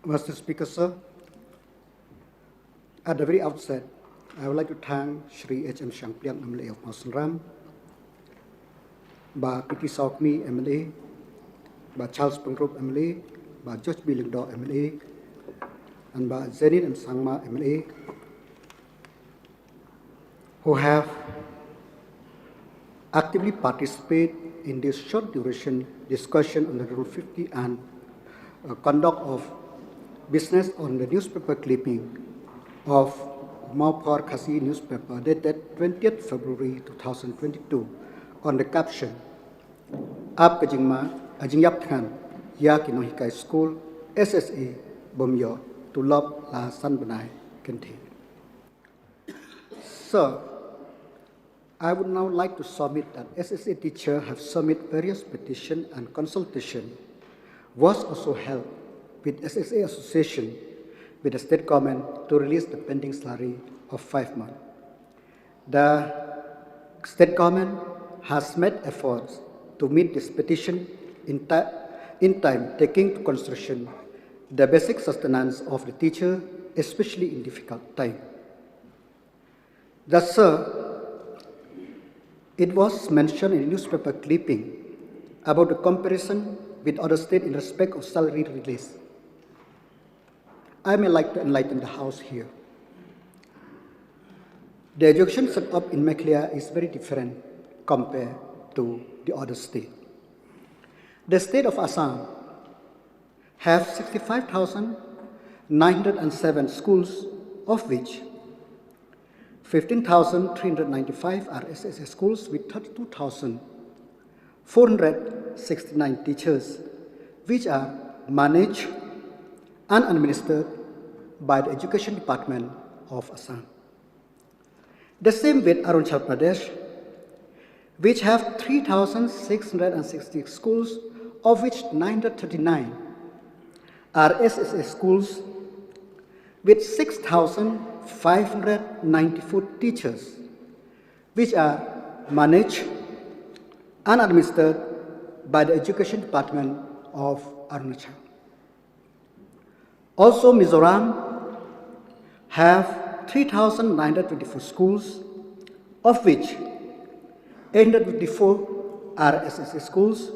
Mr. Speaker, sir, at the very outset, I would like to thank Shri H.M. Shangpliang MLA of Masanram, Ba Piti Saukmi MLA, Ba Charles Pengrup MLA, Ba George B. Lingdo MLA, and Ba Zenit and Sangma MLA, who have actively participated in this short duration discussion on the Rule 50 and conduct of business on the newspaper clipping of Maupur Khasi newspaper dated 20th February 2022 on the caption, Ap Kajingma Ajingyap Than Ya Kinohikai School SSA Bomyo to Lob La San Banai Kenti. Sir, I would now like to submit that SSA teachers have submitted various petitions and consultation was also held with SSA association with the state government to release the pending salary of 5 months. The state government has made efforts to meet this petition in time, taking into consideration the basic sustenance of the teacher, especially in difficult time. Thus, sir, it was mentioned in newspaper clipping about the comparison with other states in respect of salary release. I may like to enlighten the House here. The education set up in Meghalaya is very different compared to the other states. The state of Assam have 65,907 schools, of which 15,395 are SSA schools with 32,469 teachers, which are managed and administered by the Education Department of Assam. The same with Arunachal Pradesh, which have 3,660 schools, of which 939 are SSA schools with 6,594 teachers, which are managed and administered by the Education Department of Arunachal. Also, Mizoram have 3,924 schools, of which 854 are SSA schools,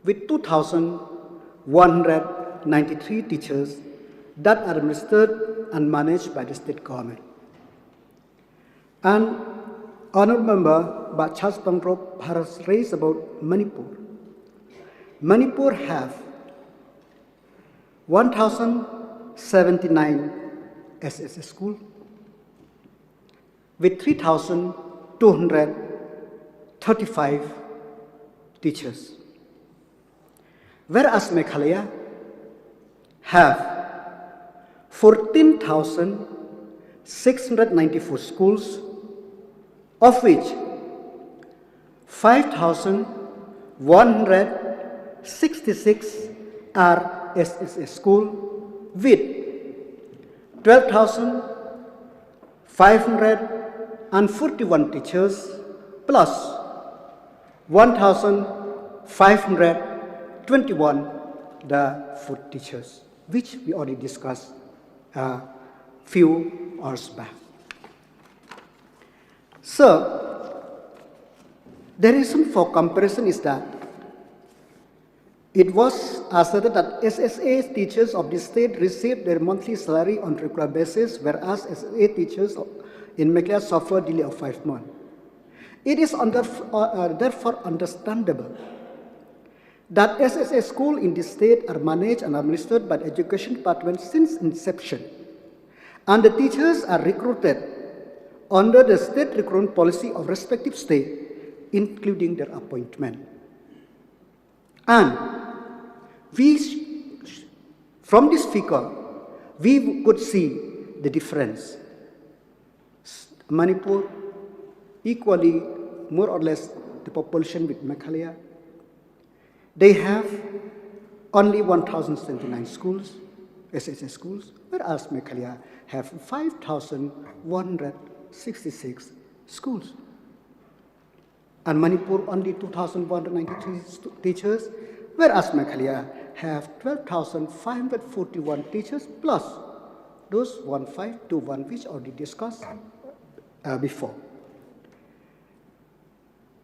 with 2,193 teachers that are administered and managed by the state government. And Honourable Member Charles Pengrup has raised about Manipur. Manipur have 1,079 SSA schools with 3,235 teachers, whereas Meghalaya have 14,694 schools, of which 5,166 are SSA schools with 12,541 teachers plus 1,521 the food teachers, which we already discussed a few hours back. So, the reason for comparison is that it was asserted that SSA teachers of the state received their monthly salary on regular basis, whereas SSA teachers in Meghalaya suffer delay of 5 months. It is therefore understandable that SSA schools in the state are managed and administered by the Education Department since inception, and the teachers are recruited under the state recruitment policy of respective state, including their appointment. And from this figure, we could see the difference. Manipur, equally, more or less, the population with Meghalaya, they have only 1,079 schools, SSA schools, whereas Meghalaya have 5,166 schools. And Manipur only 2,193 teachers, whereas Meghalaya have 12,541 teachers plus those 1521 which already discussed before.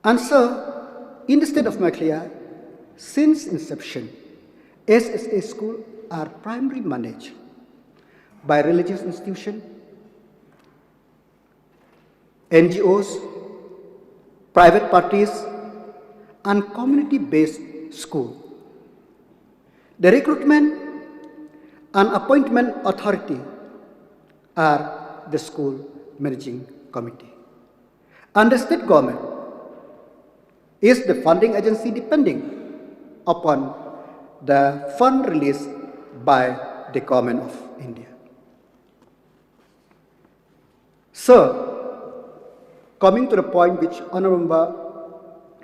Answer, in the state of Meghalaya, since inception, SSA schools are primarily managed by religious institutions, NGOs, private parties, and community-based schools. The recruitment and appointment authority are the school managing committee. And the state government is the funding agency depending upon the fund released by the government of India. So, coming to the point which Honorable Member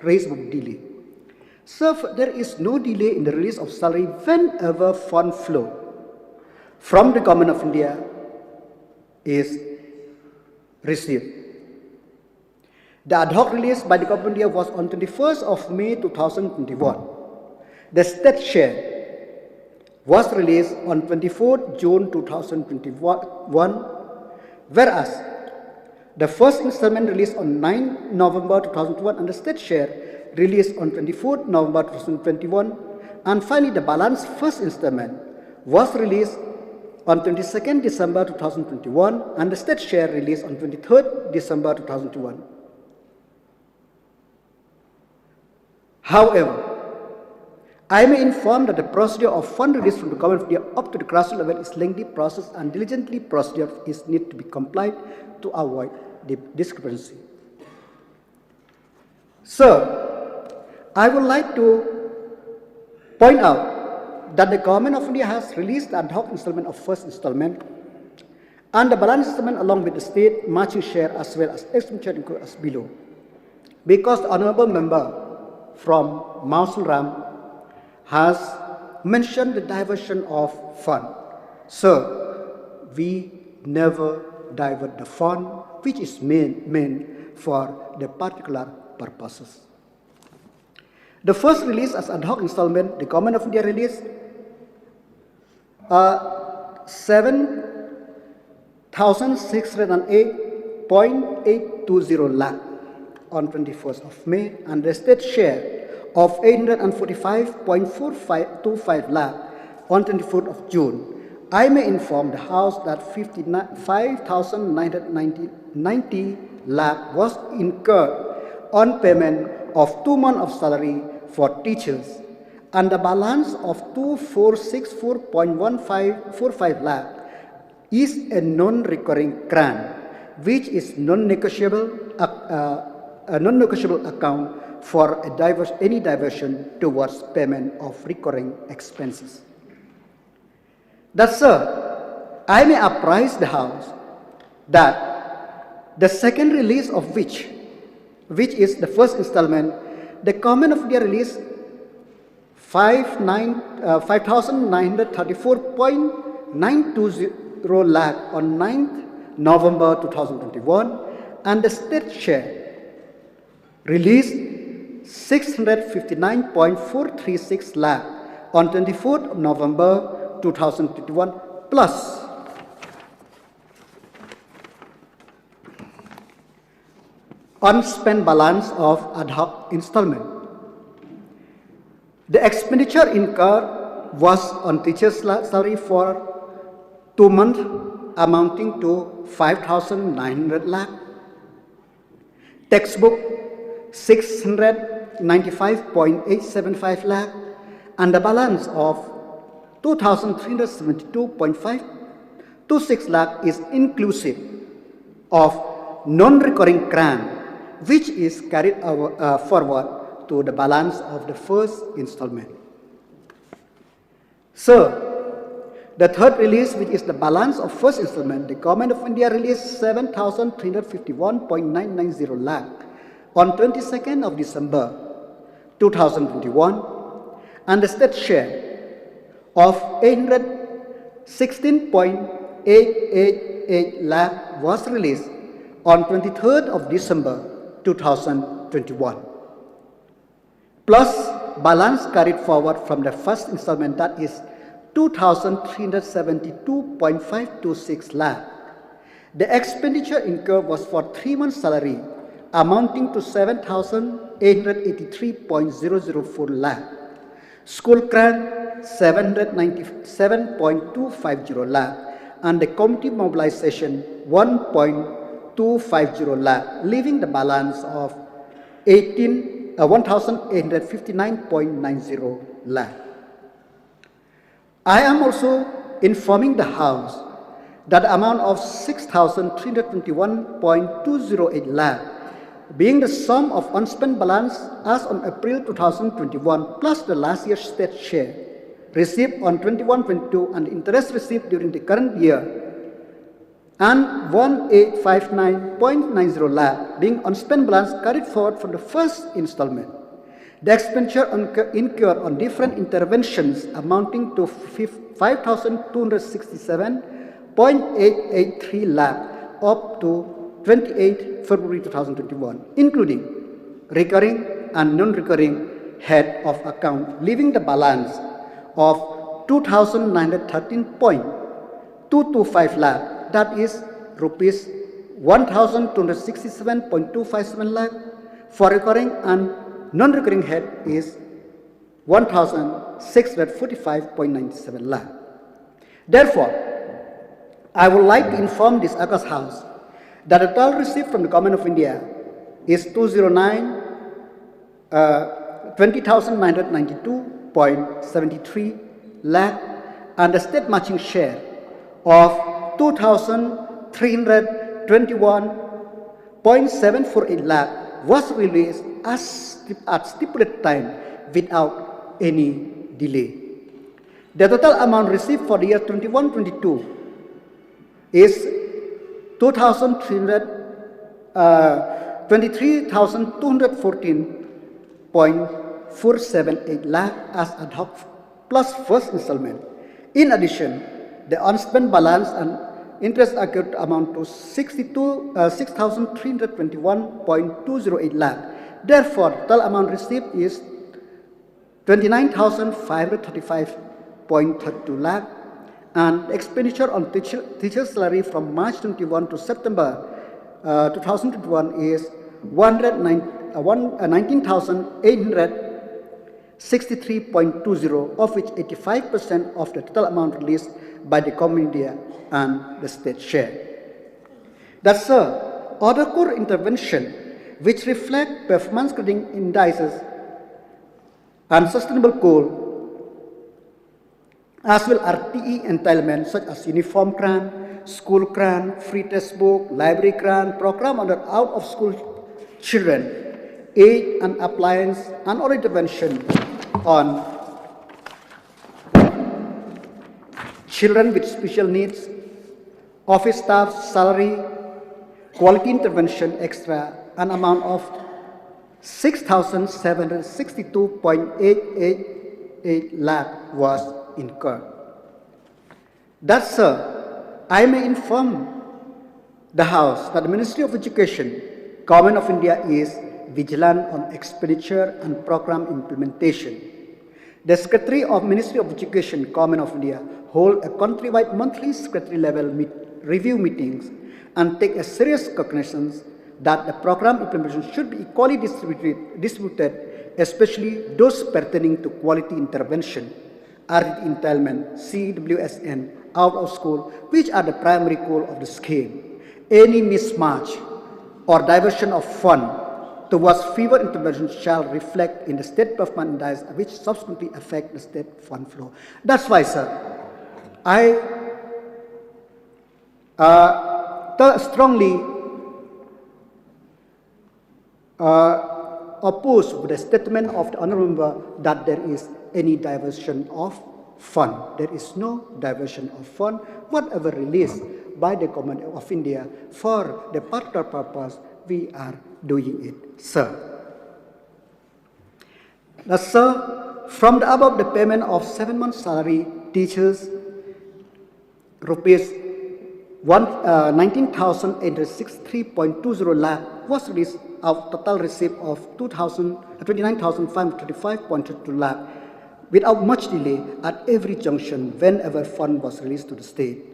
raised with delay. So, there is no delay in the release of salary whenever fund flow from the government of India is received. The ad hoc release by the government of India was on 21st of May 2021. The state share was released on 24th June 2021, whereas the first installment released on 9 November 2021 and the state share released on 24th November 2021, and finally the balance first installment was released on 22nd December 2021 and the state share released on 23rd December 2021. However, I may inform that the procedure of fund release from the government of India up to the grassroots level is lengthy process and diligently procedure is need to be complied to avoid the discrepancy. So, I would like to point out that the government of India has released the ad hoc installment of first installment and the balance installment along with the state matching share as well as expenditure included as below. Because the honorable member from Mausul Ram has mentioned the diversion of fund. So, we never divert the fund which is meant for the particular purposes. The first release as ad hoc installment, the government of India released 7,608.820 lakh on 21st of May and the state share of 845.4525 lakh on 24th of June. I may inform the House that 5,990 lakh was incurred on payment of 2 months of salary for teachers and the balance of 2,464.1545 lakh is a non-recurring grant which is non-negotiable account for any diversion towards payment of recurring expenses. Thus, sir, I may apprise the House that the second release of which is the first installment, the government of India released 5,934.920 lakh on 9th November 2021 and the state share released 659.436 lakh on 24th November 2021 plus unspent balance of ad hoc installment. The expenditure incurred was on teachers' salary for 2 months amounting to 5,900 lakh, textbook 695.875 lakh, and the balance of 2,372.526 lakh is inclusive of non-recurring grant which is carried forward to the balance of the first installment. So, the third release, which is the balance of first installment, the government of India released 7,351.990 lakh on 22nd of December 2021 and the state share of 816.888 lakh was released on 23rd of December 2021, plus balance carried forward from the first installment, that is 2,372.526 lakh. The expenditure incurred was for 3 months' salary, amounting to 7,883.004 lakh. School grant 797.250 lakh, and the community mobilization 1.250 lakh, leaving the balance of 1,859.90 lakh. I am also informing the House that the amount of 6,321.208 lakh, being the sum of unspent balance as on April 2021 plus the last year's state share received on 21-22 and interest received during the current year, and 1,859.90 lakh being unspent balance carried forward from the first installment. The expenditure incurred on different interventions amounting to 5,267.883 lakh up to 28 February 2021, including recurring and non-recurring head of account, leaving the balance of 2,913.225 lakh, that is rupees 1,267.257 lakh. For recurring and non-recurring head is 1,645.97 lakh. Therefore, I would like to inform this August House that the total received from the Government of India is 20,992.73 lakh, and the state matching share of 2,321.748 lakh was released at stipulated time without any delay. The total amount received for the year 21-22 is 23,214.478 lakh as ad hoc plus first installment. In addition, the unspent balance and interest accrued amount to 6,321.208 lakh. Therefore, total amount received is 29,535.32 lakh, and expenditure on teacher's salary from March 21 to September 2021 is 19,863.20, of which 85% of the total amount released by the Government of India and the state share. That's the other core intervention which reflect performance grading indices and sustainable goal, as well RTE entitlements such as uniform grant, school grant, free textbook, library grant, program under out-of-school children, aid and appliance, and other intervention on children with special needs, office staff salary, quality intervention extra, an amount of 6,762.888 lakh was incurred. Thus, I may inform the House that the Ministry of Education, Government of India is vigilant on expenditure and program implementation. The Secretary of Ministry of Education, Government of India, hold a countrywide monthly secretary level review meetings and take a serious cognizance that the program implementation should be equally distributed, especially those pertaining to quality intervention, RT entitlement, CWSN, out of school, which are the primary goal of the scheme. Any mismatch or diversion of fund towards fewer interventions shall reflect in the state performance index, which subsequently affect the state fund flow. That's why, sir, I strongly oppose the statement of the honourable member that there is any diversion of fund. There is no diversion of fund. Whatever released by the Government of India for the particular purpose, we are doing it, sir. Now, sir, from the above, the payment of 7 months salary teachers rupees 19,863.20 lakh was released of total receipt of 29,535.22 lakh without much delay at every junction whenever fund was released to the state,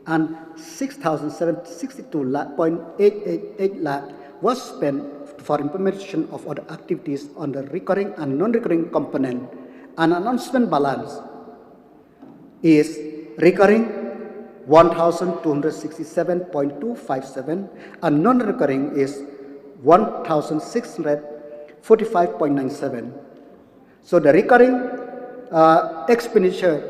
and 6,762.888 lakh was spent for implementation of other activities on the recurring and non-recurring component. An announcement balance is recurring 1,267.257 and non-recurring is 1,645.97. So the recurring expenditure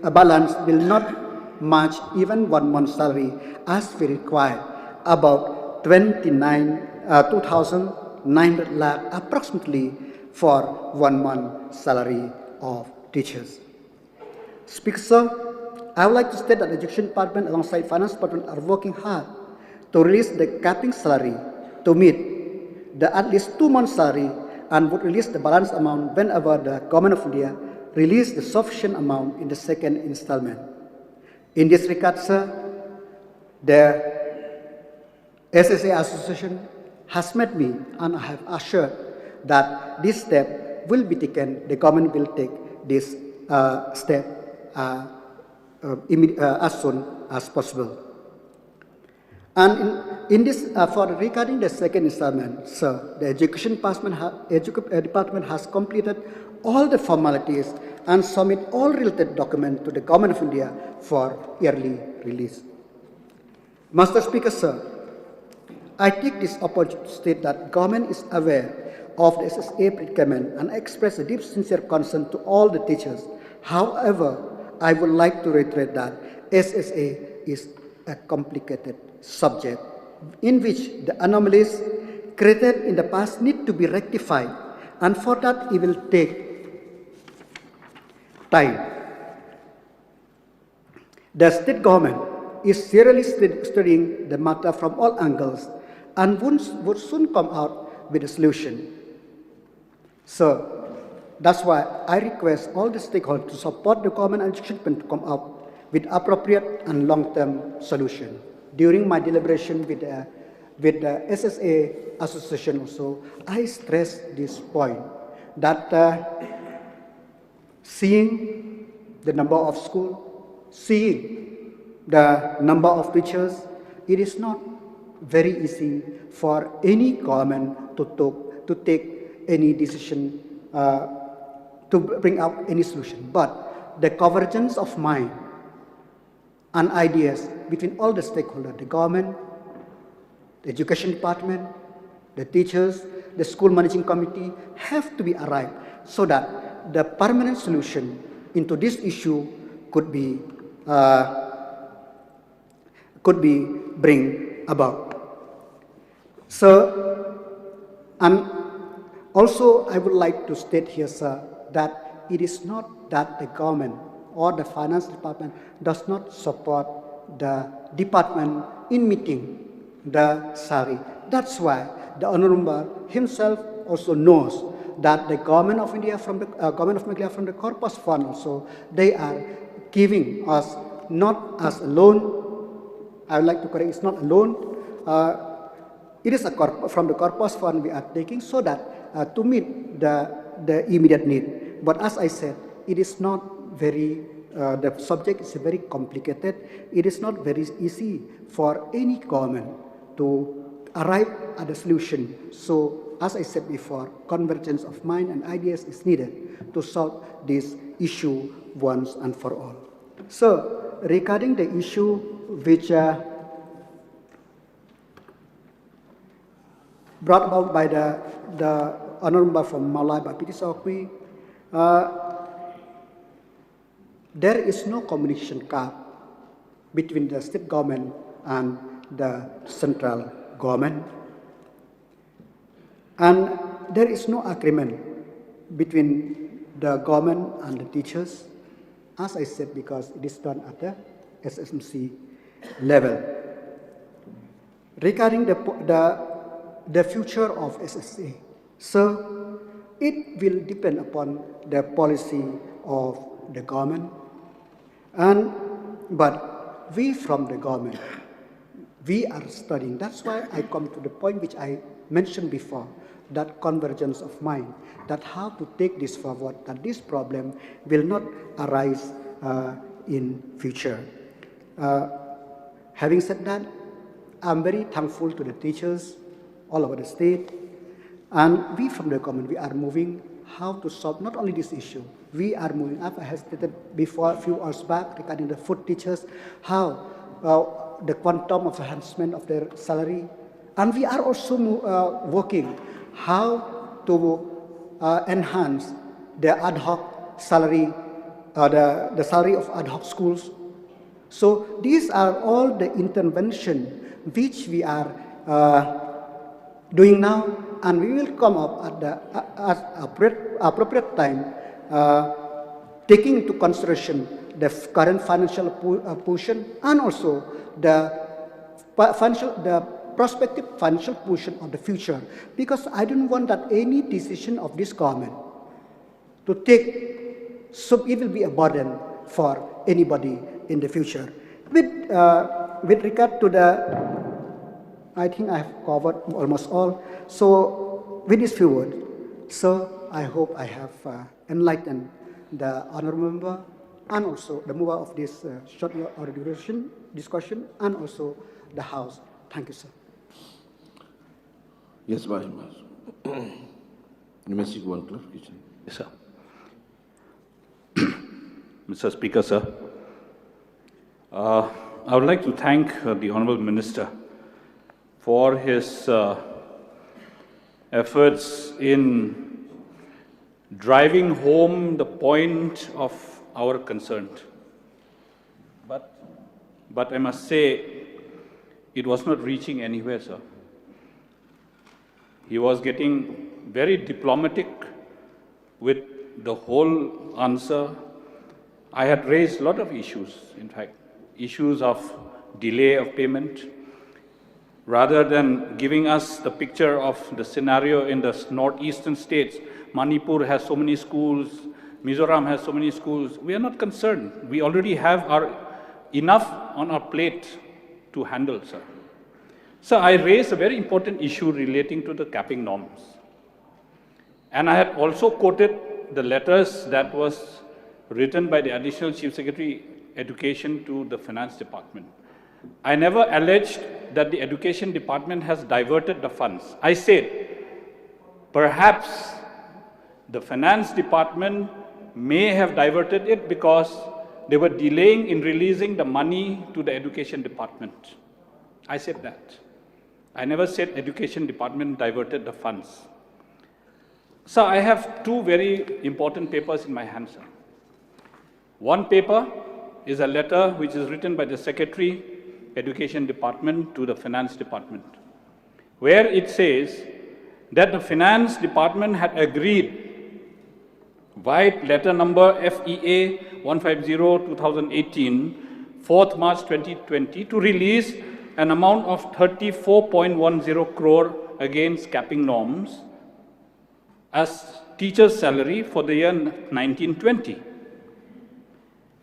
balance will not match even 1 month's salary as we require, about 2,900 lakh approximately for 1 month salary of teachers. Speaker Sir, I would like to state that the Education Department alongside Finance Department are working hard to release the capping salary to meet the at least 2 months salary, and would release the balance amount whenever the Government of India release the sufficient amount in the second installment. In this regard, sir, the SSA Association has met me and I have assured that this step will be taken, the government will take this step as soon as possible. And in this, regarding the second installment, sir, the Education Department has completed all the formalities and submit all related documents to the Government of India for yearly release. Master Speaker, sir, I take this opportunity to state that government is aware of the SSA predicament and express a deep sincere concern to all the teachers. However, I would like to reiterate that SSA is a complicated subject in which the anomalies created in the past need to be rectified, and for that it will take time. The state government is seriously studying the matter from all angles and would soon come out with a solution. So that's why I request all the stakeholders to support the government and education to come up with appropriate and long-term solution. During my deliberation with the SSA Association also, I stressed this point that seeing the number of schools, seeing the number of teachers, it is not very easy for any government to take any decision to bring out any solution. But the convergence of mind and ideas between all the stakeholders, the government, the education department, the teachers, the school managing committee, have to be arrived so that the permanent solution into this issue could be bring about. So, and also I would like to state here, sir, that it is not that the government or the finance department does not support the department in meeting the salary. That's why the Honorable himself also knows that the government of India from the government of Meghalaya from the Corpus Fund also, they are giving us not as a loan. I would like to correct, it's not a loan. It is from the Corpus Fund we are taking so that to meet the immediate need. But as I said, it is not very, the subject is very complicated. It is not very easy for any government to arrive at a solution. So, as I said before, convergence of mind and ideas is needed to solve this issue once and for all. So, regarding the issue which brought about by the Honorable from Malay by P.T. Sokwi, there is no communication gap between the state government and the central government. And there is no agreement between the government and the teachers, as I said, because it is done at the SSMC level. Regarding the future of SSA, so it will depend upon the policy of the government. But we from the government, we are studying. That's why I come to the point which I mentioned before, that convergence of mind, that how to take this forward, that this problem will not arise in future. Having said that, I'm very thankful to the teachers all over the state, and we from the government, we are moving how to solve not only this issue. We are moving up, I have stated before a few hours back regarding the food teachers, how the quantum of enhancement of their salary, and we are also working how to enhance the ad hoc salary, the salary of ad hoc schools. So these are all the intervention which we are doing now, and we will come up at the appropriate time, taking into consideration the current financial position and also the prospective financial position of the future. Because I don't want that any decision of this government to take, so it will be a burden for anybody in the future. With regard to the, I think I have covered almost all. So with these few words, so I hope I have enlightened the honorable member and also the mover of this short duration discussion and also the House. Thank you, sir. Yes, Vice Master. You may seek one clarification. Yes, sir. Mr. Speaker, sir, I would like to thank the Honourable Minister for his efforts in driving home the point of our concern. But I must say, it was not reaching anywhere, sir. He was getting very diplomatic with the whole answer. I had raised a lot of issues, in fact, issues of delay of payment. Rather than giving us the picture of the scenario in the northeastern states, Manipur has so many schools, Mizoram has so many schools, we are not concerned. We already have enough on our plate to handle, sir. So I raised a very important issue relating to the capping norms. And I had also quoted the letters that was written by the Additional Chief Secretary Education to the Finance Department. I never alleged that the Education Department has diverted the funds. I said, perhaps the Finance Department may have diverted it because they were delaying in releasing the money to the Education Department. I said that. I never said Education Department diverted the funds. So I have two very important papers in my hands, sir. One paper is a letter which is written by the Secretary, Education Department to the Finance Department, where it says that the Finance Department had agreed by letter number FEA 150/2018, 4th March 2020, to release an amount of 34.10 crore against capping norms as teacher's salary for the year 1920.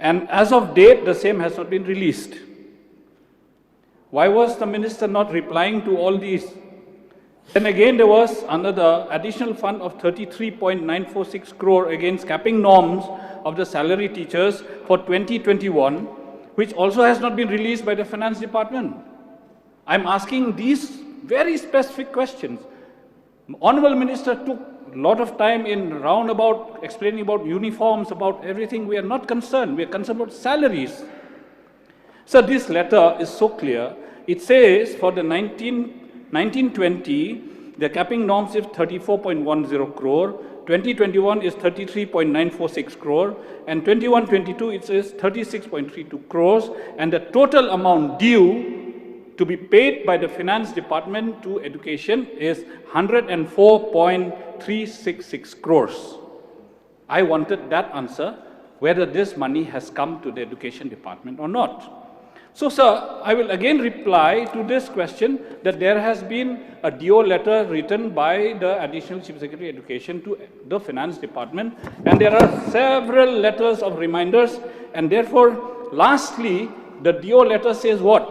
And as of date, the same has not been released. Why was the minister not replying to all these? Then again, there was another additional fund of 33.946 crore against capping norms of the salary teachers for 2021, which also has not been released by the Finance Department. I'm asking these very specific questions. Honorable Minister took a lot of time in roundabout explaining about uniforms, about everything. We are not concerned. We are concerned about salaries. So this letter is so clear. It says for the 1920, the capping norms is 34.10 crore, 2021 is 33.946 crore, and 21-22 it says 36.32 crores, and the total amount due to be paid by the Finance Department to Education is 104.366 crores. I wanted that answer, whether this money has come to the Education Department or not. So, sir, I will again reply to this question that there has been a DO letter written by the Additional Chief Secretary Education to the Finance Department, and there are several letters of reminders, and therefore, lastly, the DO letter says what?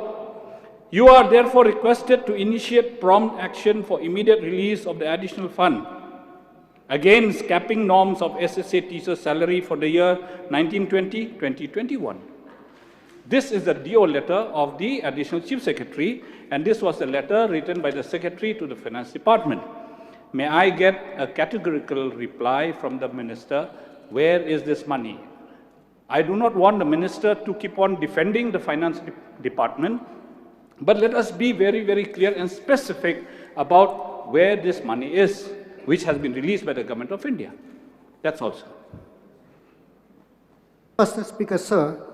You are therefore requested to initiate prompt action for immediate release of the additional fund against capping norms of SSA teachers' salary for the year 1920-2021. This is the DO letter of the Additional Chief Secretary, and this was a letter written by the Secretary to the Finance Department. May I get a categorical reply from the Minister? Where is this money? I do not want the Minister to keep on defending the Finance Department, but let us be very, very clear and specific about where this money is, which has been released by the Government of India. That's all, sir. Mr. Speaker, sir,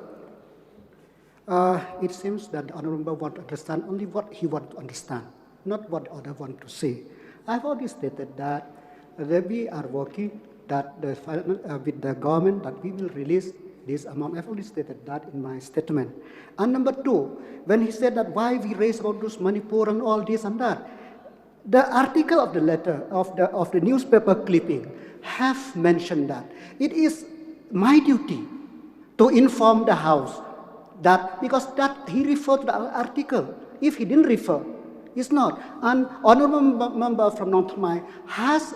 it seems that the Honourable Member wants to understand only what he wants to understand, not what the other want to say. I've already stated that we are working with the government that we will release this amount. I've already stated that in my statement. And number two, when he said that why we raise about those Manipur and all this and that, the article of the letter of the newspaper clipping have mentioned that it is my duty to inform the House that, because that he referred to the article. If he didn't refer, it's not. And Honourable Member from North Tamai has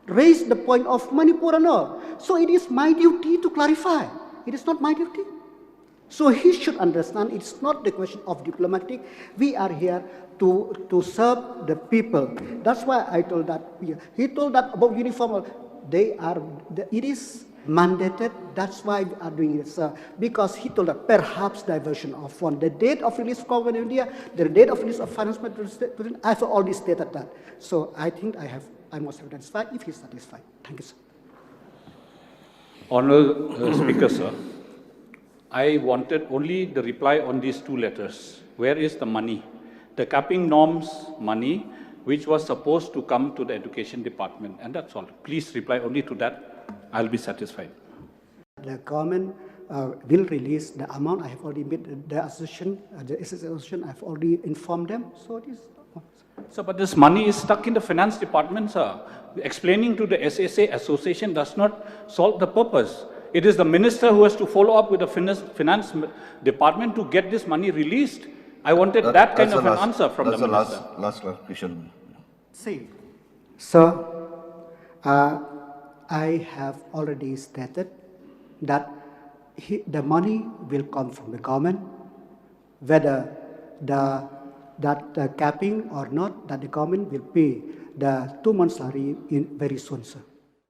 raised the point of Manipur and all. So it is my duty to clarify. It is not my duty. So he should understand it's not the question of diplomatic. We are here to serve the people. That's why I told that. He told that about uniform. It is mandated. That's why we are doing it, sir. Because he told that perhaps diversion of fund. The date of release of Government of India, the date of release of finance minister, I've already stated that. So I think I must have satisfied if he's satisfied. Thank you, sir. Honourable Speaker, sir, I wanted only the reply on these two letters. Where is the money? The capping norms money, which was supposed to come to the Education Department, and that's all. Please reply only to that. I'll be satisfied. The government will release the amount. I have already made the association, the SSA association, I've already informed them. So it is. Sir, but this money is stuck in the Finance Department, sir. Explaining to the SSA association does not solve the purpose. It is the Minister who has to follow up with the Finance Department to get this money released. I wanted that kind of an answer from the Minister. Last clarification. See, sir, I have already stated that the money will come from the government, whether that capping or not, that the government will pay the 2 months salary very soon, sir.